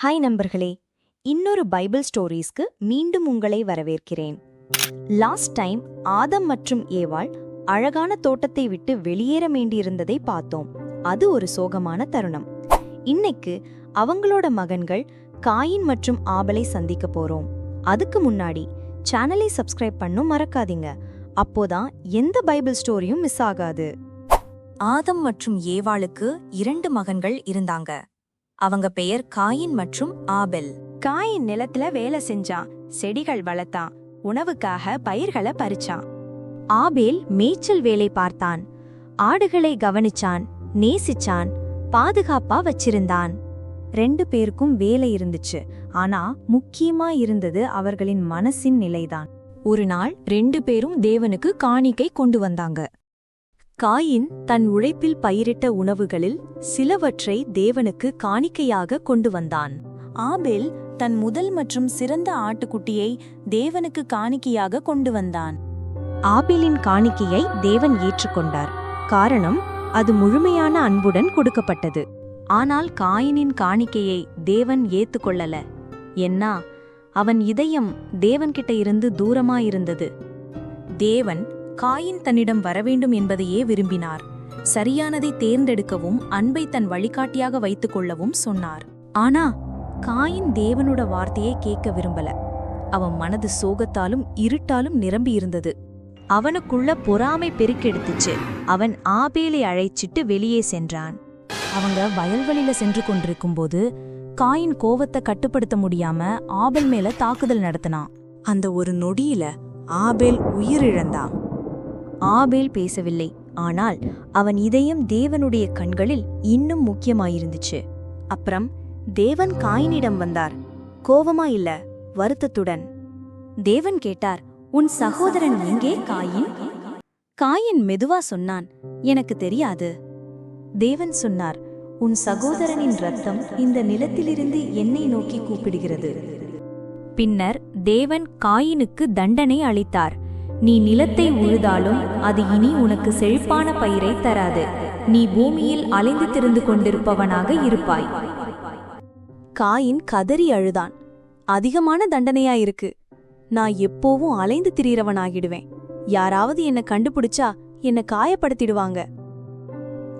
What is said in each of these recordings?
Hi நண்பர்களே, இன்னொரு Bible ஸ்டோரீஸ்க்கு மீண்டும் உங்களை வரவேற்கிறேன். லாஸ்ட் டைம் ஆதம் மற்றும் ஏவாள் அழகான தோட்டத்தை விட்டு வெளியேற வேண்டியிருந்ததை பார்த்தோம். அது ஒரு சோகமான தருணம். இன்னைக்கு அவங்களோட மகன்கள் காயின் மற்றும் ஆபலை சந்திக்க போறோம். அதுக்கு முன்னாடி சேனலை சப்ஸ்கிரைப் பண்ணும் மறக்காதீங்க. அப்போதான் எந்த பைபிள் ஸ்டோரியும் மிஸ் ஆகாது. ஆதம் மற்றும் ஏவாளுக்கு 2 மகன்கள் இருந்தாங்க. அவங்க பெயர் காயின் மற்றும் ஆபெல். காயின் நிலத்துல வேலை செஞ்சான், செடிகள் வளர்த்தான், உணவுக்காக பயிர்களை பறிச்சான். ஆபேல் மேய்ச்சல் வேலை பார்த்தான், ஆடுகளை கவனிச்சான், நேசிச்சான், பாதுகாப்பா வச்சிருந்தான். 2 பேருக்கும் வேலை இருந்துச்சு. ஆனா முக்கியமா இருந்தது அவர்களின் மனசின் நிலைதான். ஒரு நாள் 2 பேரும் தேவனுக்கு காணிக்கை கொண்டு வந்தாங்க. காயின் தன் உழைப்பில் பயிரிட்ட உணவுகளில் சிலவற்றை தேவனுக்கு காணிக்கையாக கொண்டு வந்தான். ஆபேல் தன் முதல் மற்றும் சிறந்த ஆட்டுக்குட்டியை தேவனுக்கு காணிக்கையாக கொண்டு வந்தான். ஆபேலின் காணிக்கையை தேவன் ஏற்றுக்கொண்டார். காரணம், அது முழுமையான அன்புடன் கொடுக்கப்பட்டது. ஆனால் காயினின் காணிக்கையை தேவன் ஏத்துக்கொள்ளல. ஏன்னா அவன் இதயம் தேவன்கிட்ட இருந்து தூரமாயிருந்தது. தேவன் காயின் தன்னிடம் வரவேண்டும் என்பதையே விரும்பினார். சரியானதை தேர்ந்தெடுக்கவும் அன்பை தன் வழிகாட்டியாக வைத்துக் கொள்ளவும் சொன்னார். ஆனா காயின் தேவனோட வார்த்தையை கேட்க விரும்பல. அவன் மனது சோகத்தாலும் இருட்டாலும் நிரம்பியிருந்தது. அவனுக்குள்ள பொறாமை பெருக்கெடுத்துச்சு. அவன் ஆபேலை அழைச்சிட்டு வெளியே சென்றான். அவங்க வயல்வெளியில சென்று கொண்டிருக்கும்போது காயின் கோவத்தை கட்டுப்படுத்த முடியாம ஆபேல் மேல தாக்குதல் நடத்தினான். அந்த ஒரு நொடியில ஆபேல் உயிரிழந்தான். ஆபேல் பேசவில்லை, ஆனால் அவன் இதயம் தேவனுடைய கண்களில் இன்னும் முக்கியமாயிருந்துச்சு. அப்புறம் தேவன் காயினிடம் வந்தார். கோவமா இல்ல, வருத்தத்துடன். தேவன் கேட்டார், உன் சகோதரன் எங்கே காயின்? காயின் மெதுவா சொன்னான், எனக்கு தெரியாது. தேவன் சொன்னார், உன் சகோதரனின் ரத்தம் இந்த நிலத்திலிருந்து என்னை நோக்கி கூப்பிடுகிறது. பின்னர் தேவன் காயினுக்கு தண்டனை அளித்தார். நீ நிலத்தை உழுதாலும் அது இனி உனக்கு செழிப்பான பயிரை தராது. நீ பூமியில் அலைந்து திரிந்து கொண்டிருப்பவனாக இருப்பாய். காயின் கதறி அழுதான். அதிகமான தண்டனையாயிருக்கு. நான் எப்போவும் அலைந்து திரிகிறவனாகிடுவேன். யாராவது என்ன கண்டுபிடிச்சா என்ன காயப்படுத்திடுவாங்க.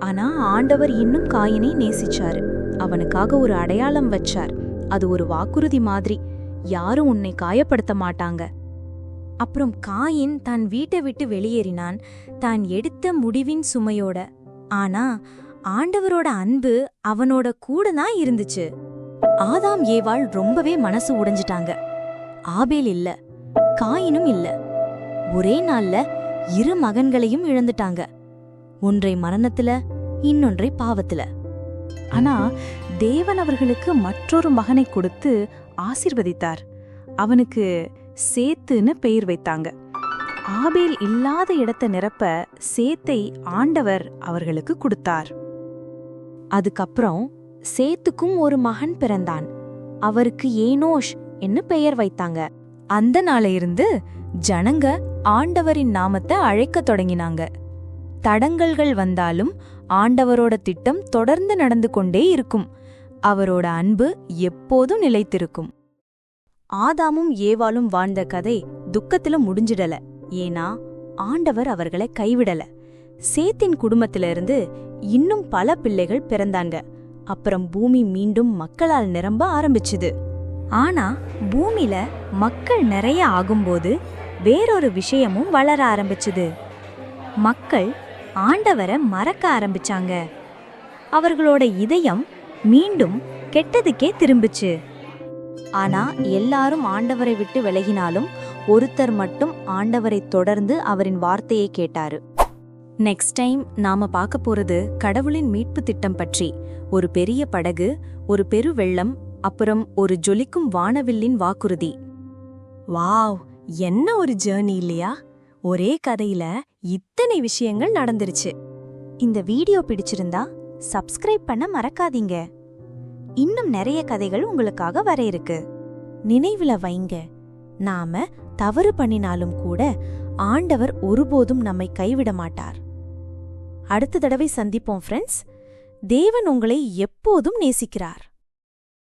ஆனா ஆண்டவர் இன்னும் காயினை நேசிச்சாரு. அவனுக்காக ஒரு அடையாளம் வச்சார். அது ஒரு வாக்குறுதி மாதிரி. யாரும் உன்னை காயப்படுத்த மாட்டாங்க. அப்புறம் காயின் தான் வீட்டை விட்டு வெளியேறினான், தான் எடுத்த முடிவின் சுமையோட. ஆனா ஆண்டவரோட அன்பு அவனோட கூட தான் இருந்துச்சு. ஆதாம் ஏவாள் ரொம்பவே மனசு உடைஞ்சிட்டாங்க. ஆபேல் இல்ல, காயினும் இல்ல. ஒரே நாள்ல 2 மகன்களையும் இழந்துட்டாங்க. ஒன்றை மரணத்துல, இன்னொன்றை பாவத்துல. ஆனா தேவன் அவர்களுக்கு மற்றொரு மகனை கொடுத்து ஆசீர்வதித்தார். அவனுக்கு சேத்துன்னு பெயர் வைத்தாங்க. ஆபேல் இல்லாத இடத்தை நிரப்ப சேத்தை ஆண்டவர் அவர்களுக்கு கொடுத்தார். அதுக்கப்புறம் சேத்துக்கும் ஒரு மகன் பிறந்தான். அவருக்கு ஏனோஷ் என்று பெயர் வைத்தாங்க. அந்த நாளிலிருந்து ஜனங்க ஆண்டவரின் நாமத்தை அழைக்கத் தொடங்கினாங்க. தடங்கல்கள் வந்தாலும் ஆண்டவரோட திட்டம் தொடர்ந்து நடந்து கொண்டே இருக்கும். அவரோட அன்பு எப்போதும் நிலைத்திருக்கும். ஆதாமும் ஏவாளும் வாழ்ந்த கதை துக்கத்துல முடிஞ்சிடல. ஏன்னா ஆண்டவர் அவர்களை கைவிடல. சேத்தின் குடும்பத்திலிருந்து இன்னும் பல பிள்ளைகள் பிறந்தாங்க. அப்புறம் பூமி மீண்டும் மக்களால் நிரம்ப ஆரம்பிச்சுது. ஆனா பூமியில மக்கள் நிறைய ஆகும்போது வேறொரு விஷயமும் வளர ஆரம்பிச்சுது. மக்கள் ஆண்டவரை மறக்க ஆரம்பிச்சாங்க. அவர்களோட இதயம் மீண்டும் கெட்டதுக்கே திரும்பிச்சு. ஆனா எல்லாரும் ஆண்டவரை விட்டு விலகினாலும் ஒருத்தர் மட்டும் ஆண்டவரை தொடர்ந்து அவரின் வார்த்தையை கேட்டாரு. நெக்ஸ்ட் டைம் நாம பார்க்க போறது கடவுளின் மீட்பு திட்டம் பற்றி. ஒரு பெரிய படகு, ஒரு பெரு வெள்ளம், அப்புறம் ஒரு ஜொலிக்கும் வானவில்லின் வாக்குறுதி. வாவ், என்ன ஒரு ஜேர்னி இல்லையா? ஒரே கதையில இத்தனை விஷயங்கள் நடந்துருச்சு. இந்த வீடியோ பிடிச்சிருந்தா சப்ஸ்கிரைப் பண்ண மறக்காதீங்க. இன்னும் நிறைய கதைகள் உங்களுக்காக வர இருக்கு. நினைவுல வைங்க, நாம தவறு பண்ணினாலும் கூட ஆண்டவர் ஒருபோதும் நம்மை கைவிட மாட்டார். அடுத்த தடவை சந்திப்போம் ஃப்ரெண்ட்ஸ். தேவன் உங்களை எப்போதும் நேசிக்கிறார்.